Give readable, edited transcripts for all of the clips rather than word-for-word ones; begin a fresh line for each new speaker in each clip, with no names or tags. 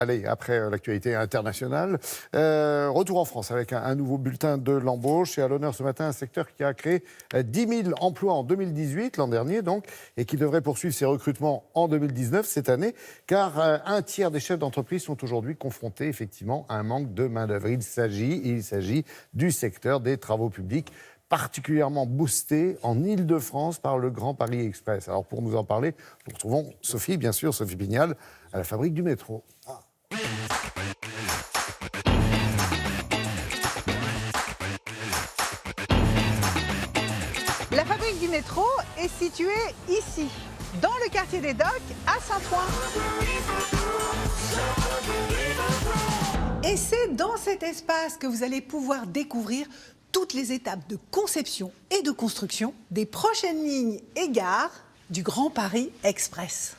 Allez, après l'actualité internationale, retour en France avec un nouveau bulletin de l'embauche. Et à l'honneur ce matin, un secteur qui a créé 10 000 emplois en 2018, l'an dernier donc, et qui devrait poursuivre ses recrutements en 2019, cette année, car un tiers des chefs d'entreprise sont aujourd'hui confrontés effectivement à un manque de main-d'œuvre. Il s'agit du secteur des travaux publics, particulièrement boosté en Île-de-France par le Grand Paris Express. Alors pour nous en parler, nous retrouvons Sophie, bien sûr, Sophie Pignal, à la fabrique du métro.
La fabrique du métro est située ici, dans le quartier des Docks, à Saint-Ouen. Et c'est dans cet espace que vous allez pouvoir découvrir toutes les étapes de conception et de construction des prochaines lignes et gares du Grand Paris Express.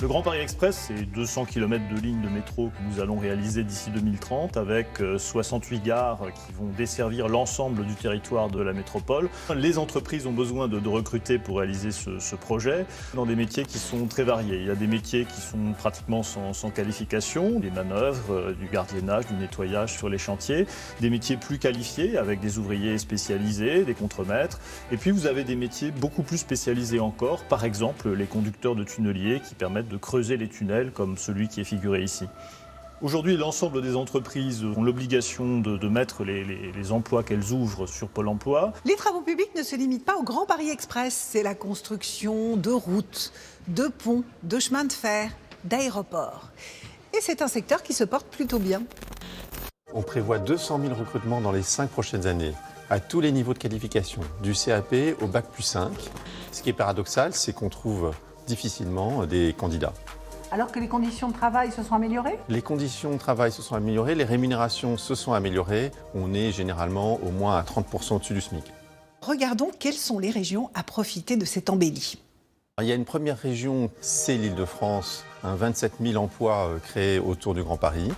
Le Grand Paris Express, c'est 200 km de lignes de métro que nous allons réaliser d'ici 2030 avec 68 gares qui vont desservir l'ensemble du territoire de la métropole. Les entreprises ont besoin de recruter pour réaliser ce projet dans des métiers qui sont très variés. Il y a des métiers qui sont pratiquement sans qualification, des manœuvres, du gardiennage, du nettoyage sur les chantiers, des métiers plus qualifiés avec des ouvriers spécialisés, des contremaîtres. Et puis vous avez des métiers beaucoup plus spécialisés encore, par exemple les conducteurs de tunneliers qui permettent de creuser les tunnels comme celui qui est figuré ici. Aujourd'hui, l'ensemble des entreprises ont l'obligation de mettre les emplois qu'elles ouvrent sur Pôle emploi.
Les travaux publics ne se limitent pas au Grand Paris Express. C'est la construction de routes, de ponts, de chemins de fer, d'aéroports. Et c'est un secteur qui se porte plutôt bien.
On prévoit 200 000 recrutements dans les 5 prochaines années, à tous les niveaux de qualification, du CAP au Bac+5. Ce qui est paradoxal, c'est qu'on trouve difficilement des candidats.
Alors que les conditions de travail se sont améliorées ?
Les conditions de travail se sont améliorées, les rémunérations se sont améliorées. On est généralement au moins à 30% au-dessus du SMIC.
Regardons quelles sont les régions à profiter de cette embellie.
Il y a une première région, c'est l'Île-de-France, 27 000 emplois créés autour du Grand Paris.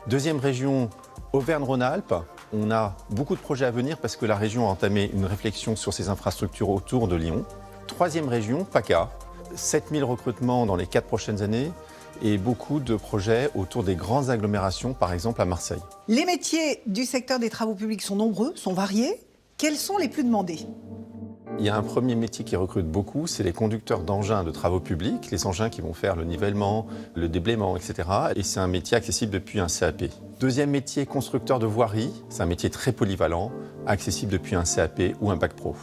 Deuxième région, Auvergne-Rhône-Alpes. On a beaucoup de projets à venir parce que la région a entamé une réflexion sur ses infrastructures autour de Lyon. Troisième région, PACA. 7 000 recrutements dans les 4 prochaines années et beaucoup de projets autour des grandes agglomérations, par exemple à Marseille.
Les métiers du secteur des travaux publics sont nombreux, sont variés. Quels sont les plus demandés ?
Il y a un premier métier qui recrute beaucoup, c'est les conducteurs d'engins de travaux publics, les engins qui vont faire le nivellement, le déblaiement, etc. Et c'est un métier accessible depuis un CAP. Deuxième métier, constructeur de voirie, c'est un métier très polyvalent, accessible depuis un CAP ou un Bac Pro.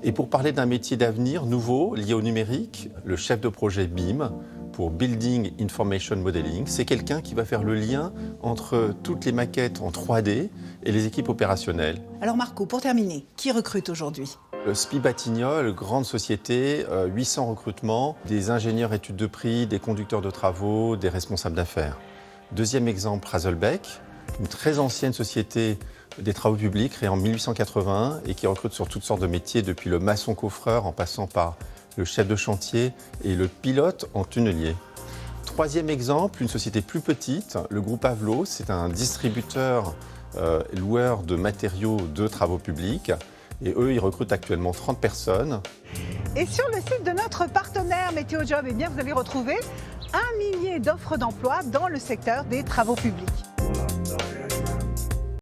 Et pour parler d'un métier d'avenir nouveau, lié au numérique, le chef de projet BIM, pour Building Information Modeling, c'est quelqu'un qui va faire le lien entre toutes les maquettes en 3D et les équipes opérationnelles.
Alors Marco, pour terminer, qui recrute aujourd'hui ?
Le SPI Batignolles, grande société, 800 recrutements, des ingénieurs études de prix, des conducteurs de travaux, des responsables d'affaires. Deuxième exemple, Razelbeck, une très ancienne société des travaux publics créée en 1880 et qui recrute sur toutes sortes de métiers, depuis le maçon-coffreur en passant par le chef de chantier et le pilote en tunnelier. Troisième exemple, une société plus petite, le groupe Avlo, c'est un distributeur loueur de matériaux de travaux publics. Et eux, ils recrutent actuellement 30 personnes.
Et sur le site de notre partenaire Météo Job, eh bien, vous allez retrouver 1 millier d'offres d'emploi dans le secteur des travaux publics.